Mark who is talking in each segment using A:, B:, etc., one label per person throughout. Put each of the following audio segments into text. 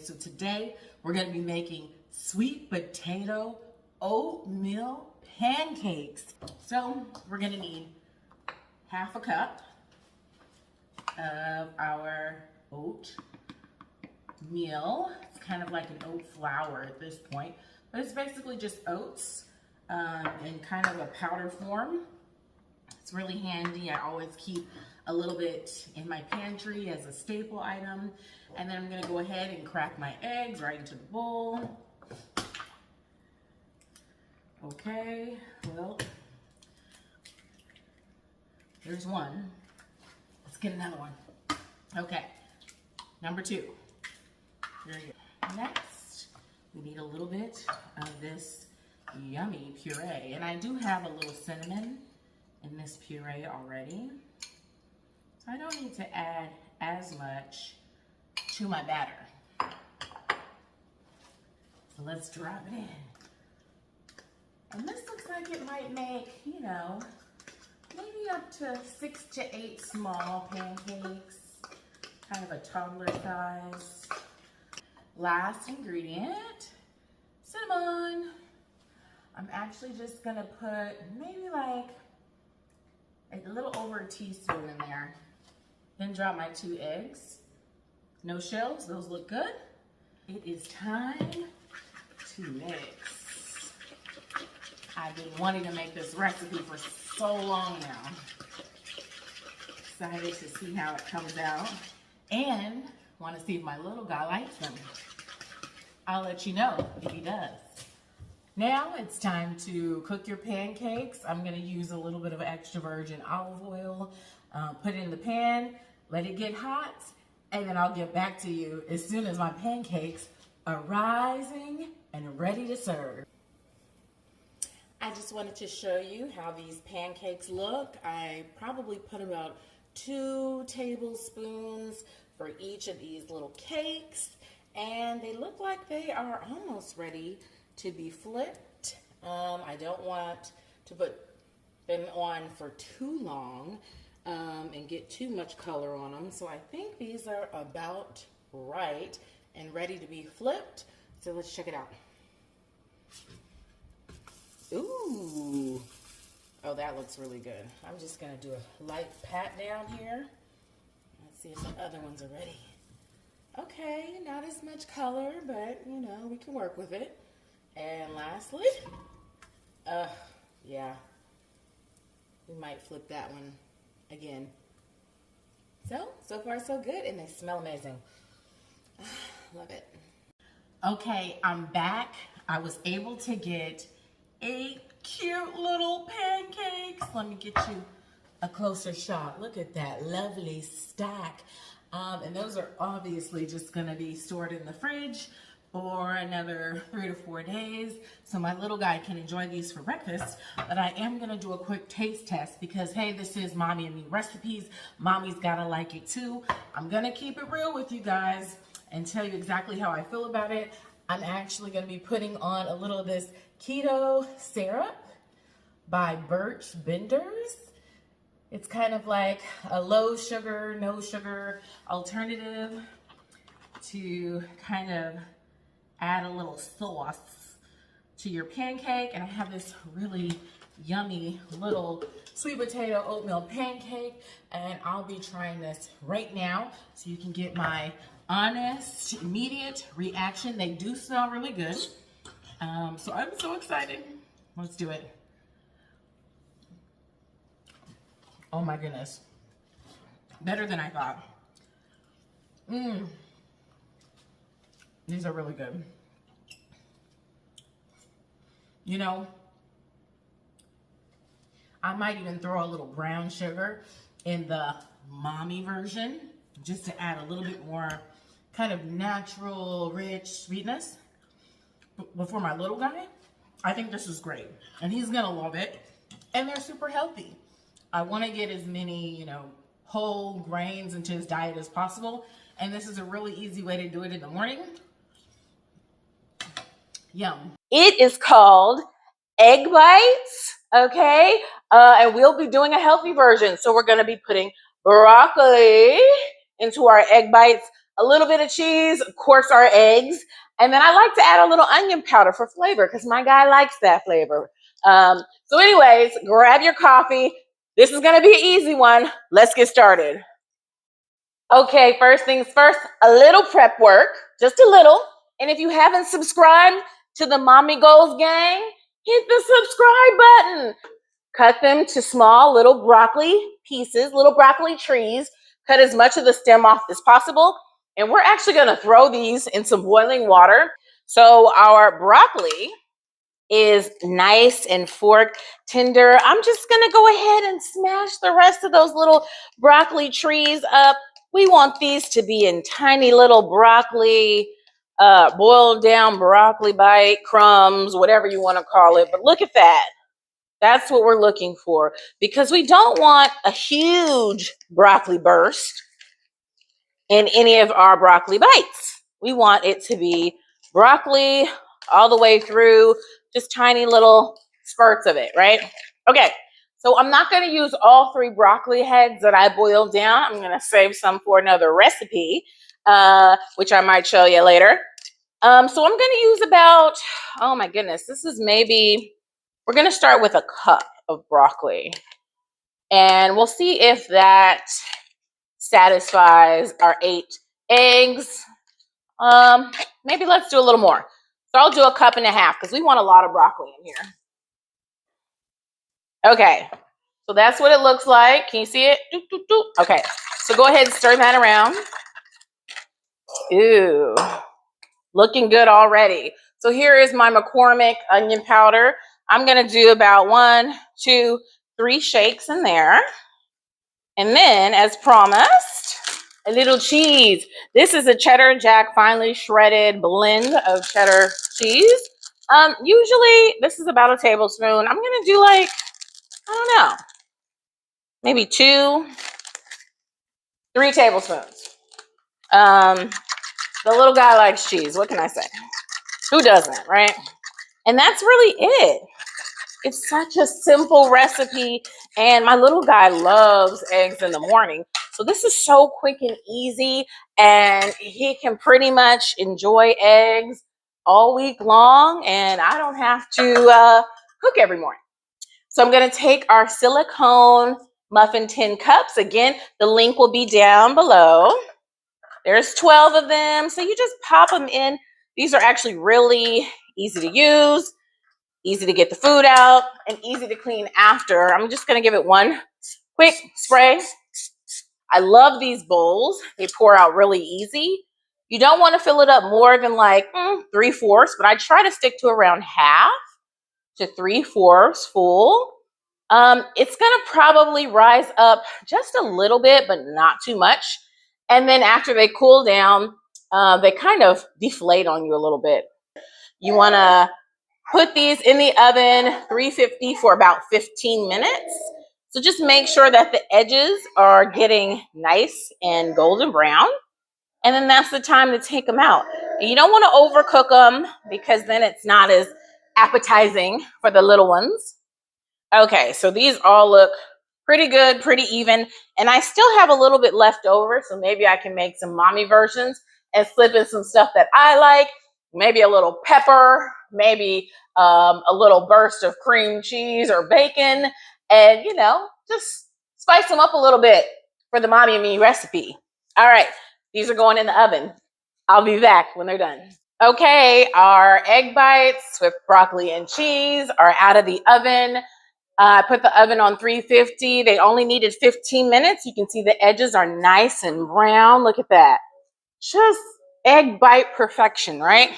A: So today we're going to be making sweet potato oatmeal pancakes. So we're going to need half a cup of our oat meal. It's kind of like an oat flour at this point, but it's basically just oats in kind of a powder form. It's really handy. I always keep a little bit in my pantry as a staple item. And then I'm gonna go ahead and crack my eggs right into the bowl. Okay, well, there's one. Let's get another one. Okay, number two. There you go. Next, we need a little bit of this yummy puree. And I do have a little cinnamon in this puree already. So I don't need to add as much to my batter. So let's drop it in. And this looks like it might make, you know, maybe up to 6 to 8 small pancakes, kind of a toddler size. Last ingredient, cinnamon. I'm actually just gonna put maybe like a little over a teaspoon in there. Then drop my 2 eggs. No shells, those look good. It is time to mix. I've been wanting to make this recipe for so long now. Excited to see how it comes out. And want to see if my little guy likes them. I'll let you know if he does. Now it's time to cook your pancakes. I'm gonna use a little bit of extra virgin olive oil, put it in the pan, let it get hot, and then I'll get back to you as soon as my pancakes are rising and ready to serve. I just wanted to show you how these pancakes look. I probably put about 2 tablespoons for each of these little cakes, and they look like they are almost ready to be flipped. I don't want to put them on for too long and get too much color on them. So I think these are about right and ready to be flipped. So let's check it out. Ooh, oh, that looks really good. I'm just gonna do a light pat down here. Let's see if the other ones are ready. Okay, not as much color, but you know, we can work with it. And lastly, yeah, we might flip that one again. So far so good, and they smell amazing. Love it. Okay, I'm back. I was able to get 8 cute little pancakes. Let me get you a closer shot. Look at that lovely stack. And those are obviously just gonna be stored in the fridge for another 3 to 4 days, so my little guy can enjoy these for breakfast. But I am gonna do a quick taste test because, hey, this is Mommy and Me recipes. Mommy's gotta like it too. I'm gonna keep it real with you guys and tell you exactly how I feel about it. I'm actually gonna be putting on a little of this keto syrup by Birch Benders. It's kind of like a low sugar, no sugar alternative to kind of add a little sauce to your pancake. And I have this really yummy little sweet potato oatmeal pancake, and I'll be trying this right now so you can get my honest, immediate reaction. They do smell really good. So I'm so excited. Let's do it. Oh my goodness. Better than I thought. These are really good. You know, I might even throw a little brown sugar in the mommy version just to add a little bit more kind of natural, rich sweetness. But for my little guy, I think this is great. And he's gonna love it. And they're super healthy. I wanna get as many, you know, whole grains into his diet as possible. And this is a really easy way to do it in the morning. Yum.
B: It is called Egg Bites, okay? And we'll be doing a healthy version. So we're gonna be putting broccoli into our Egg Bites. a little bit of cheese, of course, our eggs. And then I like to add a little onion powder for flavor because my guy likes that flavor. So anyways, grab your coffee. This is going to be an easy one. Let's get started. Okay, first things first, a little prep work, just a little. And if you haven't subscribed to the Mommy Goals gang, hit the subscribe button. Cut them to small little broccoli pieces, little broccoli trees. Cut as much of the stem off as possible. And we're actually going to throw these in some boiling water. So our broccoli is nice and fork tender. I'm just going to go ahead and smash the rest of those little broccoli trees up. We want these to be in tiny little broccoli, boiled down broccoli bite, crumbs, whatever you want to call it. But look at that. That's what we're looking for because we don't want a huge broccoli burst in any of our broccoli bites. We want it to be broccoli all the way through, just tiny little spurts of it, right? Okay, so I'm not going to use all 3 broccoli heads that I boiled down. I'm going to save some for another recipe, which I might show you later. So I'm going to use about, oh my goodness, this is maybe, we're going to start with a cup of broccoli. And we'll see if that satisfies our 8 eggs. Maybe let's do a little more. So I'll do a cup and a half because we want a lot of broccoli in here. Okay, so that's what it looks like. Can you see it? Okay, so go ahead and stir that around. Ooh, looking good already. So here is my McCormick onion powder. I'm going to do about 1, 2, 3 shakes in there. And then, as promised, a little cheese. This is a cheddar jack finely shredded blend of cheddar cheese. Usually this is about a tablespoon. I'm going to do like, I don't know, maybe 2, 3 tablespoons. The little guy likes cheese. What can I say? Who doesn't, right? And that's really it. It's such a simple recipe, and my little guy loves eggs in the morning. So this is so quick and easy, and he can pretty much enjoy eggs all week long, and I don't have to cook every morning. So I'm going to take our silicone muffin tin cups. Again, the link will be down below. There's 12 of them, so you just pop them in. These are actually really easy to use. Easy to get the food out, and easy to clean after. I'm just going to give it one quick spray. I love these bowls. They pour out really easy. You don't want to fill it up more than like 3/4, but I try to stick to around 1/2 to 3/4 full. It's going to probably rise up just a little bit, but not too much. And then after they cool down, they kind of deflate on you a little bit. You want to put these in the oven, 350 for about 15 minutes. So just make sure that the edges are getting nice and golden brown. And then that's the time to take them out. And you don't want to overcook them because then it's not as appetizing for the little ones. Okay, so these all look pretty good, pretty even. And I still have a little bit left over, so maybe I can make some mommy versions and slip in some stuff that I like. Maybe a little pepper, maybe a little burst of cream cheese or bacon, and, you know, just spice them up a little bit for the mommy and me recipe. All right, these are going in the oven. I'll be back when they're done. Okay, our egg bites with broccoli and cheese are out of the oven. I put the oven on 350. They only needed 15 minutes. You can see the edges are nice and brown. Look at that. Just egg bite perfection, right?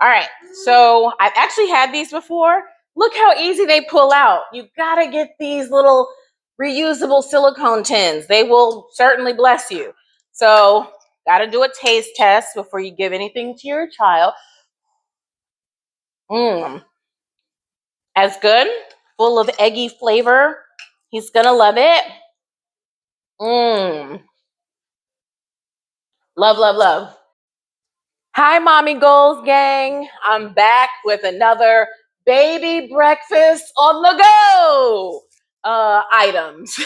B: All right, so I've actually had these before. Look how easy they pull out. You gotta get these little reusable silicone tins. They will certainly bless you. So gotta do a taste test before you give anything to your child. As good, full of eggy flavor. He's gonna love it. Love, love, love. Hi, Mommy Goals gang. I'm back with another baby breakfast on the go. items.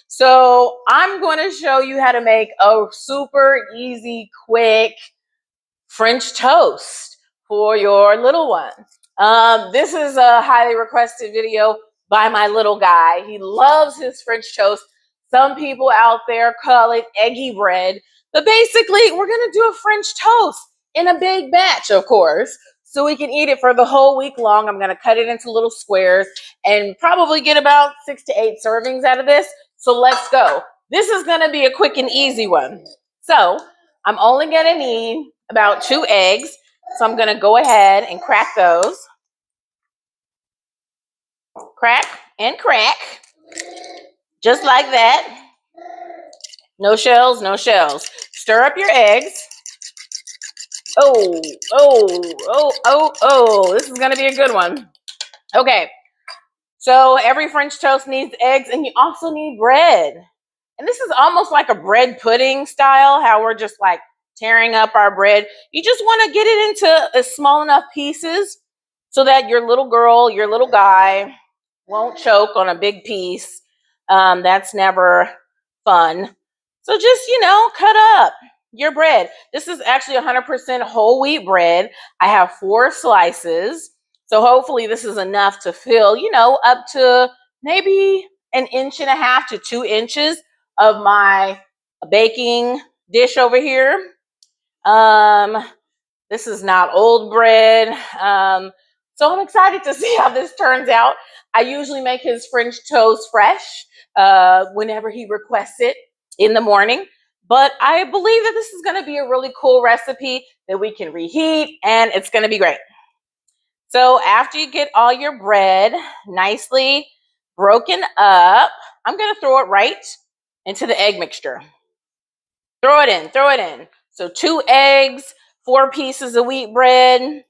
B: So I'm going to show you how to make a super easy, quick French toast for your little one. This is a highly requested video by my little guy. He loves his French toast. Some people out there call it eggy bread, but basically we're gonna do a French toast in a big batch, of course, so we can eat it for the whole week long. I'm gonna cut it into little squares and probably get about 6 to 8 servings out of this. So let's go. This is gonna be a quick and easy one. So I'm only gonna need about 2 eggs. So I'm gonna go ahead and crack those. Crack and crack. Just like that. No shells, no shells. Stir up your eggs. Oh, this is gonna be a good one. Okay, so every French toast needs eggs, and you also need bread. And this is almost like a bread pudding style, how we're just like tearing up our bread. You just want to get it into small enough pieces so that your little girl, your little guy won't choke on a big piece. That's never fun. So just, cut up your bread. This is actually 100% whole wheat bread. I have 4 slices. So hopefully this is enough to fill, up to maybe 1.5 to 2 inches of my baking dish over here. This is not old bread. So I'm excited to see how this turns out. I usually make his French toast fresh whenever he requests it in the morning. But I believe that this is going to be a really cool recipe that we can reheat, and it's going to be great. So after you get all your bread nicely broken up, I'm going to throw it right into the egg mixture. Throw it in. So 2 eggs, 4 pieces of wheat bread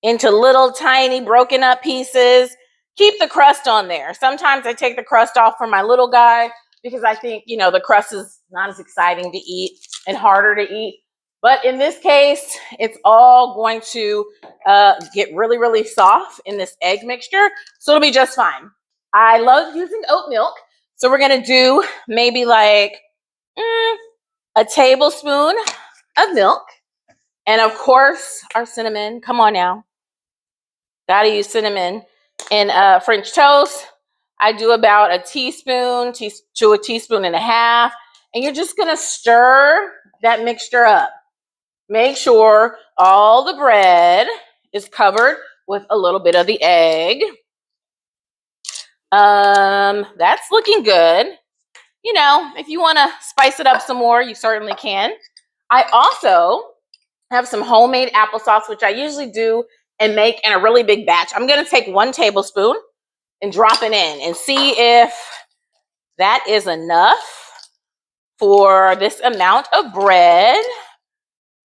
B: into little tiny broken up pieces. Keep the crust on there. Sometimes I take the crust off for my little guy because I think, the crust is not as exciting to eat and harder to eat. But in this case, it's all going to get really, really soft in this egg mixture. So it'll be just fine. I love using oat milk. So we're going to do maybe like a tablespoon of milk. And of course, our cinnamon. Come on now. Gotta use cinnamon in French toast. I do about a teaspoon to a teaspoon and a half. And you're just gonna stir that mixture up. Make sure all the bread is covered with a little bit of the egg. That's looking good. If you want to spice it up some more, you certainly can. I also have some homemade applesauce, which I usually do and make in a really big batch. I'm going to take 1 tablespoon and drop it in and see if that is enough for this amount of bread.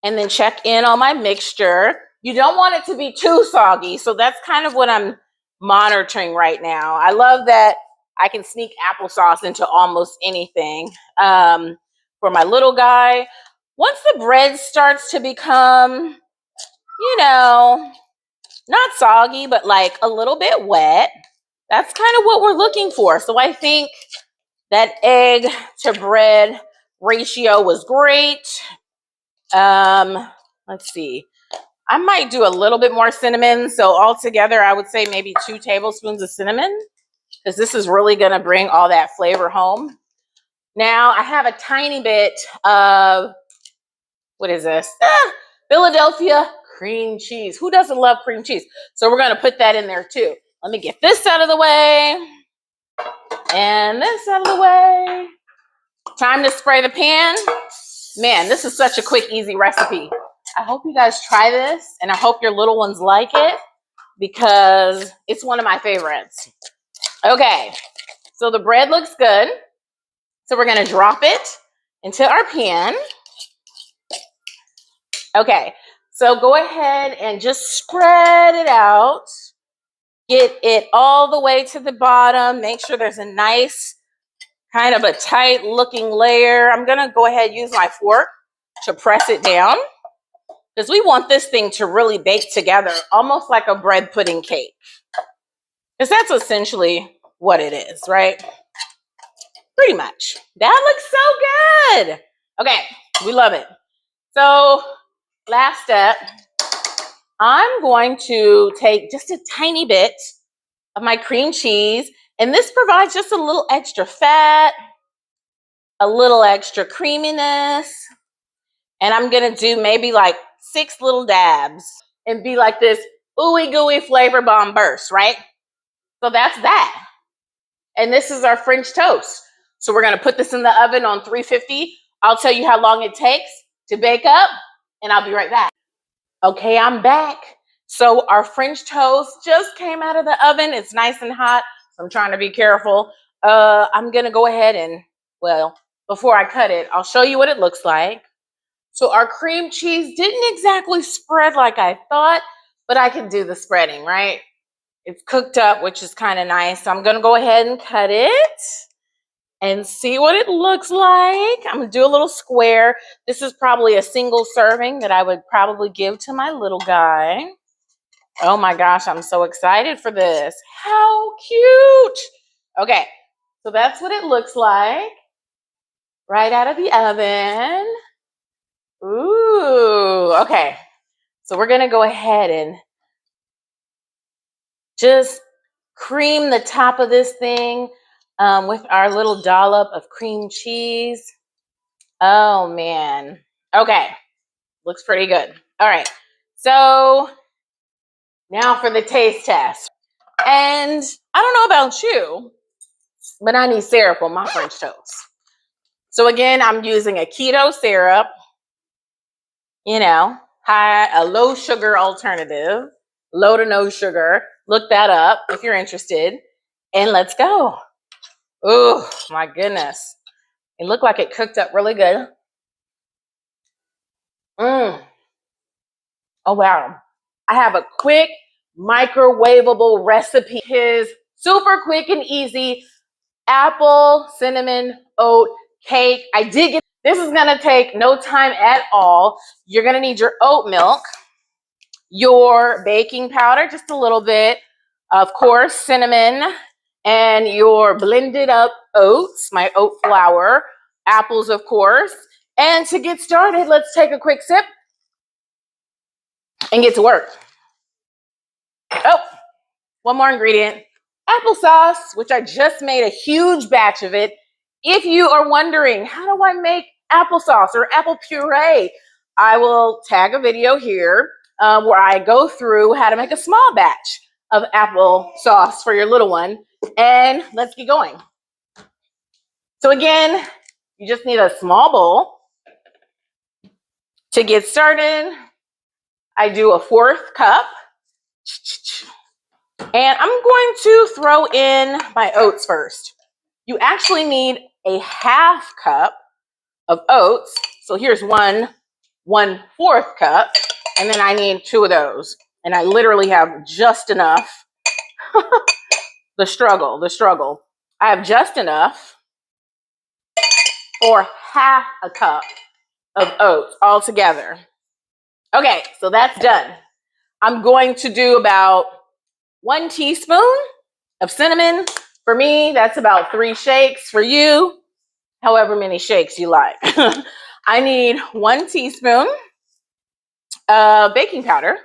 B: And then check in on my mixture. You don't want it to be too soggy. So that's kind of what I'm monitoring right now. I love that I can sneak applesauce into almost anything. For my little guy, once the bread starts to become, not soggy, but like a little bit wet, that's kind of what we're looking for. So I think that egg to bread ratio was great. Let's see. I might do a little bit more cinnamon. So altogether, I would say maybe 2 tablespoons of cinnamon, because this is really going to bring all that flavor home. Now I have a tiny bit of, what is this? Philadelphia cream cheese. Who doesn't love cream cheese? So we're going to put that in there too. Let me get this out of the way and this out of the way. Time to spray the pan. Man, this is such a quick, easy recipe. I hope you guys try this, and I hope your little ones like it because it's one of my favorites. Okay, so the bread looks good. So we're going to drop it into our pan. Okay, so go ahead and just spread it out. Get it all the way to the bottom. Make sure there's a nice kind of a tight looking layer. I'm going to go ahead and use my fork to press it down because we want this thing to really bake together, almost like a bread pudding cake. Because that's essentially what it is, right? Pretty much. That looks so good. Okay, we love it. So last step, I'm going to take just a tiny bit of my cream cheese, and this provides just a little extra fat, a little extra creaminess, and I'm gonna do maybe like 6 little dabs and be like this ooey gooey flavor bomb burst, right? So that's that. And this is our French toast. So we're gonna put this in the oven on 350. I'll tell you how long it takes to bake up, and I'll be right back. Okay, I'm back. So our French toast just came out of the oven. It's nice and hot, so I'm trying to be careful. I'm gonna go ahead and, well, before I cut it, I'll show you what it looks like. So our cream cheese didn't exactly spread like I thought, but I can do the spreading, right? It's cooked up, which is kind of nice. So I'm gonna go ahead and cut it and see what it looks like. I'm gonna do a little square. This is probably a single serving that I would probably give to my little guy. Oh my gosh, I'm so excited for this. How cute. Okay, so that's what it looks like right out of the oven. Ooh, okay. So we're gonna go ahead and just cream the top of this thing with our little dollop of cream cheese. Oh man. Okay, looks pretty good. All right, so now for the taste test. And I don't know about you, but I need syrup on my French toast. So again, I'm using a keto syrup, you know, a low sugar alternative, low to no sugar. Look that up if you're interested. And let's go. Oh my goodness. It looked like it cooked up really good. Oh wow. I have a quick microwavable recipe. His super quick and easy apple cinnamon oat cake. I did get this. Is gonna take no time at all. You're gonna need your oat milk, your baking powder, just a little bit, of course, cinnamon, and your blended up oats, my oat flour, apples, of course. And to get started, let's take a quick sip and get to work. Oh, one more ingredient, applesauce, which I just made a huge batch of it. If you are wondering, how do I make applesauce or apple puree? I will tag a video here where I go through how to make a small batch of applesauce for your little one. And let's get going. So again, you just need a small bowl. To get started, I do a 1/4 cup. And I'm going to throw in my oats first. You actually need a 1/2 cup of oats. So here's 1/4 cup. And then I need 2 of those. And I literally have just enough. The struggle. I have just enough for 1/2 cup of oats altogether. Okay, so that's done. I'm going to do about 1 teaspoon of cinnamon. For me, that's about 3 shakes. For you, however many shakes you like. I need 1 teaspoon of baking powder.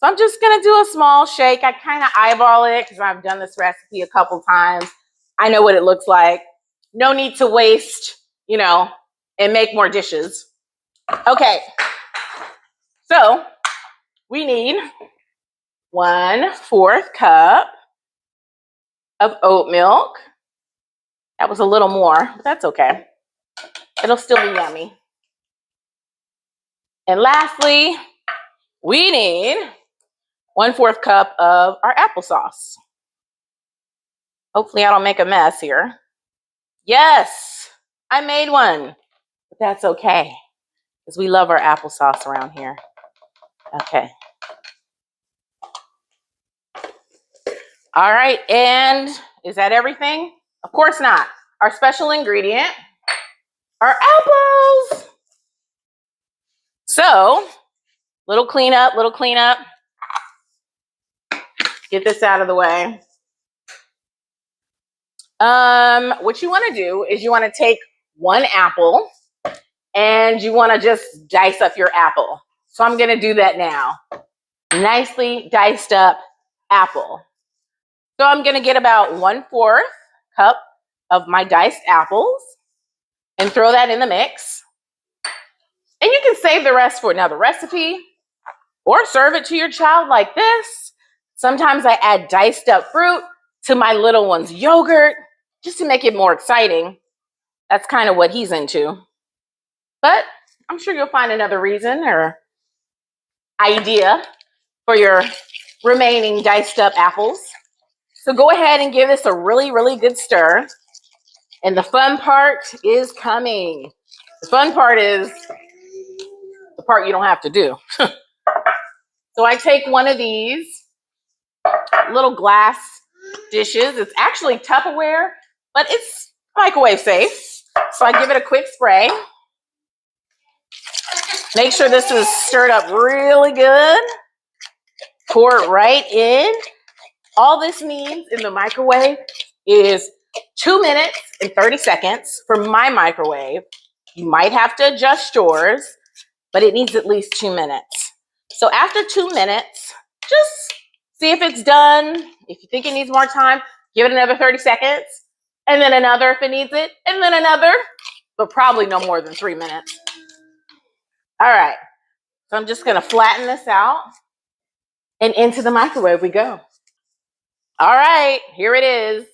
B: So I'm just gonna do a small shake. I kind of eyeball it because I've done this recipe a couple times. I know what it looks like. No need to waste, and make more dishes. Okay, so we need 1/4 cup of oat milk. That was a little more, but that's okay. It'll still be yummy. And lastly, we need 1/4 cup of our applesauce. Hopefully I don't make a mess here. Yes, I made one, but that's okay because we love our applesauce around here. Okay. All right, and is that everything? Of course not. Our special ingredient are apples. So, little cleanup. Get this out of the way. What you want to do is you want to take one apple and you want to just dice up your apple. So I'm going to do that now. Nicely diced up apple. So I'm going to get about 1/4 cup of my diced apples and throw that in the mix. And you can save the rest for another recipe or serve it to your child like this. Sometimes I add diced up fruit to my little one's yogurt just to make it more exciting. That's kind of what he's into. But I'm sure you'll find another reason or idea for your remaining diced up apples. So go ahead and give this a really, really good stir. And the fun part is coming. The fun part is the part you don't have to do. So I take one of these little glass dishes. It's actually Tupperware, but it's microwave safe. So I give it a quick spray. Make sure this is stirred up really good. Pour it right in. All this means in the microwave is 2 minutes and 30 seconds for my microwave. You might have to adjust yours, but it needs at least 2 minutes. So after 2 minutes, just see if it's done. If you think it needs more time, give it another 30 seconds, and then another if it needs it, and then another, but probably no more than 3 minutes. All right, so I'm just gonna flatten this out, and into the microwave we go. All right, here it is.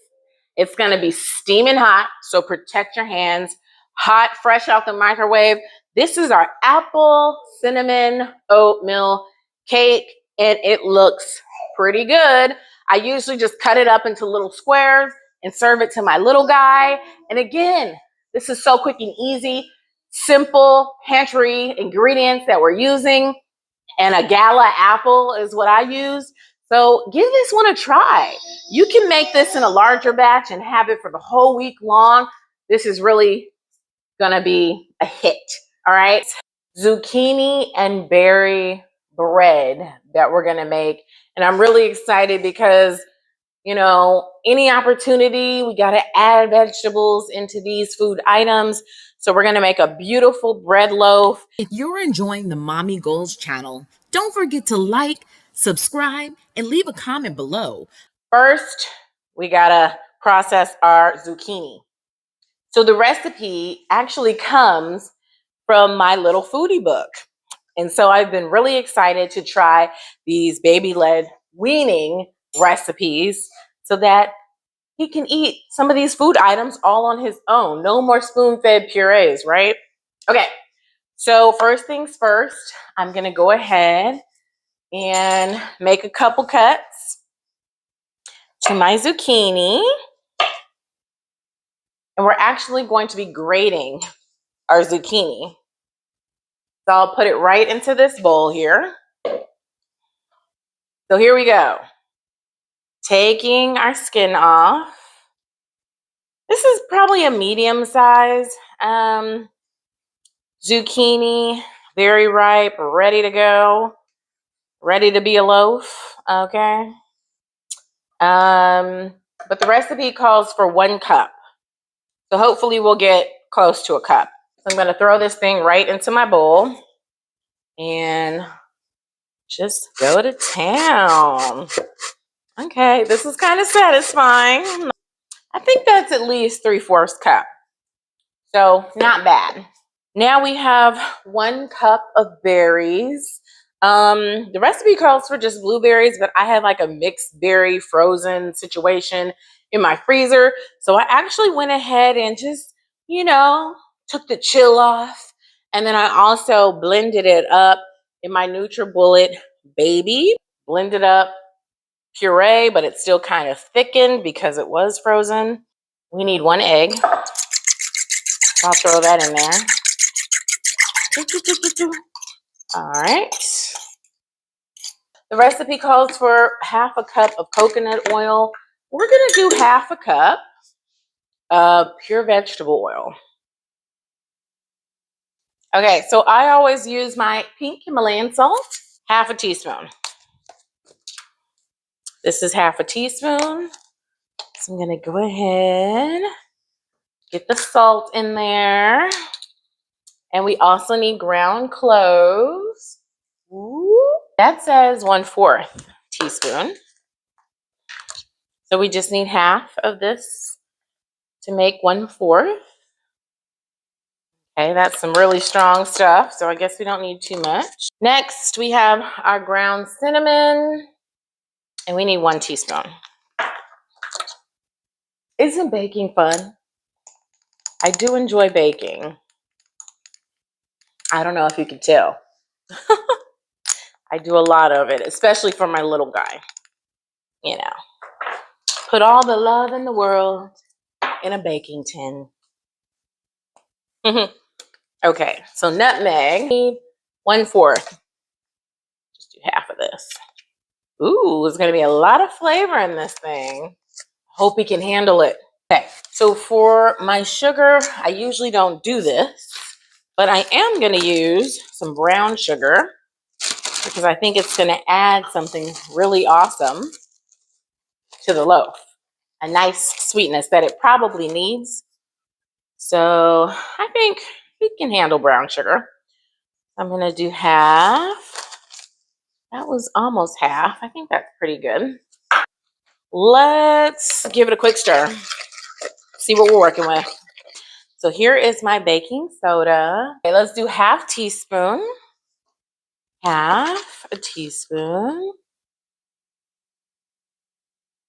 B: It's gonna be steaming hot, so protect your hands. Hot, fresh out the microwave. This is our apple cinnamon oatmeal cake, and it looks pretty good. I usually just cut it up into little squares and serve it to my little guy. And again, this is so quick and easy. Simple pantry ingredients that we're using, and a gala apple is what I use. So give this one a try. You can make this in a larger batch and have it for the whole week long. This is really gonna be a hit, all right? Zucchini and berry bread that we're gonna make. And I'm really excited because, you know, any opportunity, we gotta add vegetables into these food items. So we're gonna make a beautiful bread loaf.
A: If you're enjoying the Mommy Goals channel, don't forget to like, subscribe, and leave a comment below.
B: First, we gotta process our zucchini. So the recipe actually comes from my little foodie book. And so I've been really excited to try these baby led weaning recipes so that he can eat some of these food items all on his own. No more spoon-fed purees, right? Okay, so first things first, I'm gonna go ahead and make a couple cuts to my zucchini. And we're actually going to be grating our zucchini. So I'll put it right into this bowl here. So here we go. Taking our skin off. This is probably a medium size zucchini, very ripe, ready to go, ready to be a loaf, okay? But the recipe calls for 1 cup. So hopefully we'll get close to a cup. So I'm gonna throw this thing right into my bowl and just go to town. Okay, this is kind of satisfying. I think that's at least 3/4 cup. So not bad. Now we have 1 cup of berries. The recipe calls for just blueberries, but I had like a mixed berry frozen situation in my freezer. So I actually went ahead and just, you know, took the chill off. And then I also blended it up in my NutriBullet Baby. Blended up puree, but it's still kind of thickened because it was frozen. We need 1 egg. I'll throw that in there. All right. The recipe calls for 1/2 cup of coconut oil. We're gonna do 1/2 cup of pure vegetable oil. Okay, so I always use my pink Himalayan salt, 1/2 teaspoon. This is 1/2 teaspoon. so I'm gonna go ahead, get the salt in there. And we also need ground cloves. Ooh. That says 1/4 teaspoon. So we just need half of this to make 1/4. Okay, that's some really strong stuff, so I guess we don't need too much. Next, we have our ground cinnamon, and we need 1 teaspoon. Isn't baking fun? I do enjoy baking. I don't know if you can tell. I do a lot of it, especially for my little guy. You know, put all the love in the world in a baking tin. Okay, so nutmeg, 1/4. Just do half of this. Ooh, there's gonna be a lot of flavor in this thing. Hope he can handle it. Okay, so for my sugar, I usually don't do this, but I am gonna use some brown sugar because I think it's gonna add something really awesome to the loaf. A nice sweetness that it probably needs. So I think we can handle brown sugar. I'm gonna do half. That was almost half. I think that's pretty good. Let's give it a quick stir. See what we're working with. So here is my baking soda. Okay, let's do half teaspoon. Half a teaspoon.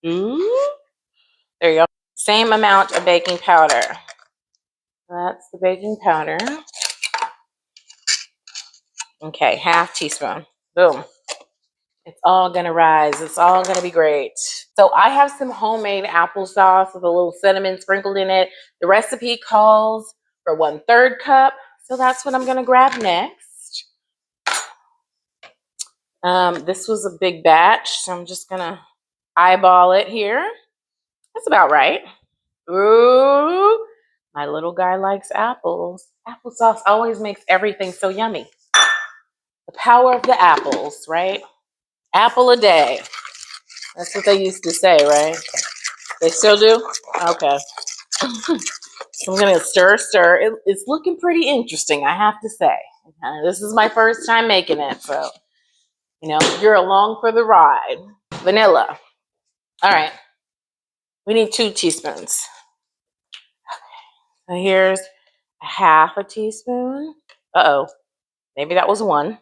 B: There you go. Same amount of baking powder. That's the baking powder. Okay, half teaspoon. Boom. It's all gonna rise. It's all gonna be great. So I have some homemade applesauce with a little cinnamon sprinkled in it. The recipe calls for 1/3 cup. So that's what I'm gonna grab next. This was a big batch, so I'm just gonna eyeball it here. That's about right. Ooh, my little guy likes apples. Applesauce always makes everything so yummy. The power of the apples, right? Apple a day. That's what they used to say, right? They still do? Okay. So I'm gonna stir. It's looking pretty interesting, I have to say. This is my first time making it, so you know, you're along for the ride. Vanilla. All right. We need 2 teaspoons. So here's a half a teaspoon. Uh-oh. Maybe that was 1.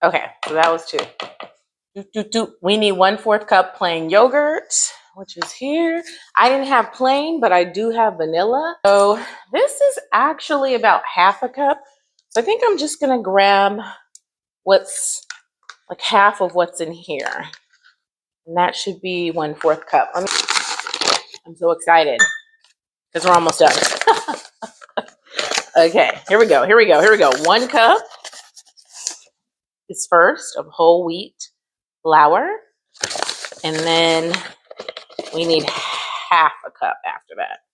B: Okay, so that was 2. We need 1/4 cup plain yogurt, which is here. I didn't have plain, but I do have vanilla. So this is actually about half a cup. So I think I'm just gonna grab what's like half of what's in here. And that should be 1/4 cup. I'm so excited because we're almost done. Okay, here we go. 1 cup is first of whole wheat flour. And then we need half a cup after that.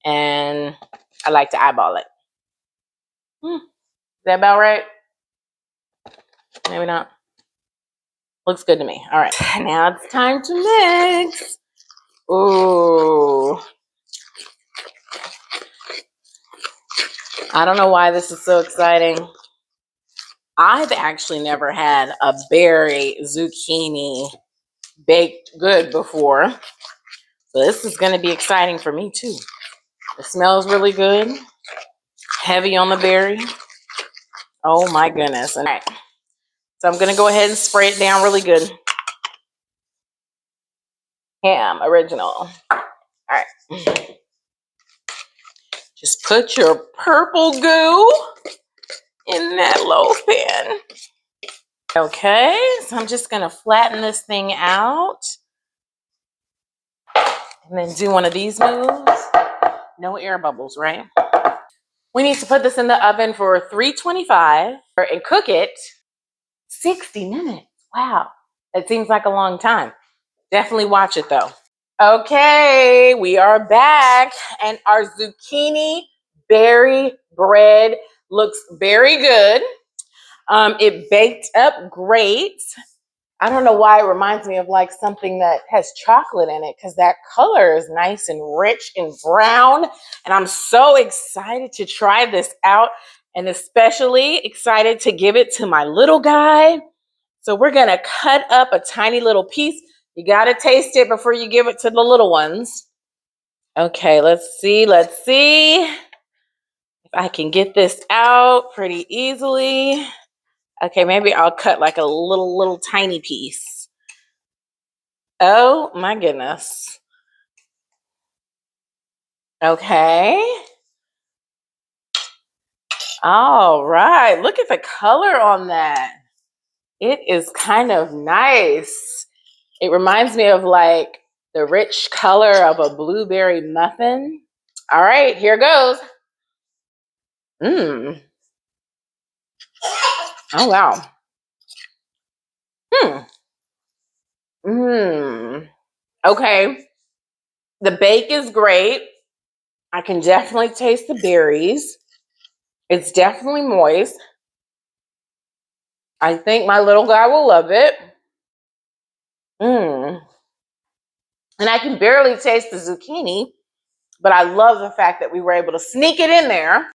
B: And I like to eyeball it. Is that about right? Maybe not. Looks good to me. All right, now it's time to mix. Ooh. I don't know why this is so exciting. I've actually never had a berry zucchini baked good before. So this is going to be exciting for me too. It smells really good. Heavy on the berry. Oh my goodness. All right. So I'm going to go ahead and spray it down really good. Ham original. All right. Just put your purple goo in that loaf pan. Okay, so I'm just gonna flatten this thing out and then do one of these moves. No air bubbles, right? We need to put this in the oven for 325 and cook it 60 minutes. Wow, that seems like a long time. Definitely watch it though. Okay, we are back and our zucchini berry bread looks very good. It baked up great. I don't know why it reminds me of like something that has chocolate in it, because that color is nice and rich and brown. And I'm so excited to try this out, and especially excited to give it to my little guy. So we're gonna cut up a tiny little piece. You gotta taste it before you give it to the little ones. Okay, let's see if I can get this out pretty easily. Okay, maybe I'll cut like a little tiny piece. Oh my goodness. Okay. All right, look at the color on that. It is kind of nice. It reminds me of like the rich color of a blueberry muffin. All right, here goes. Mmm. Oh, wow. Mmm. Okay. The bake is great. I can definitely taste the berries. It's definitely moist. I think my little guy will love it. Mmm. And I can barely taste the zucchini, but I love the fact that we were able to sneak it in there.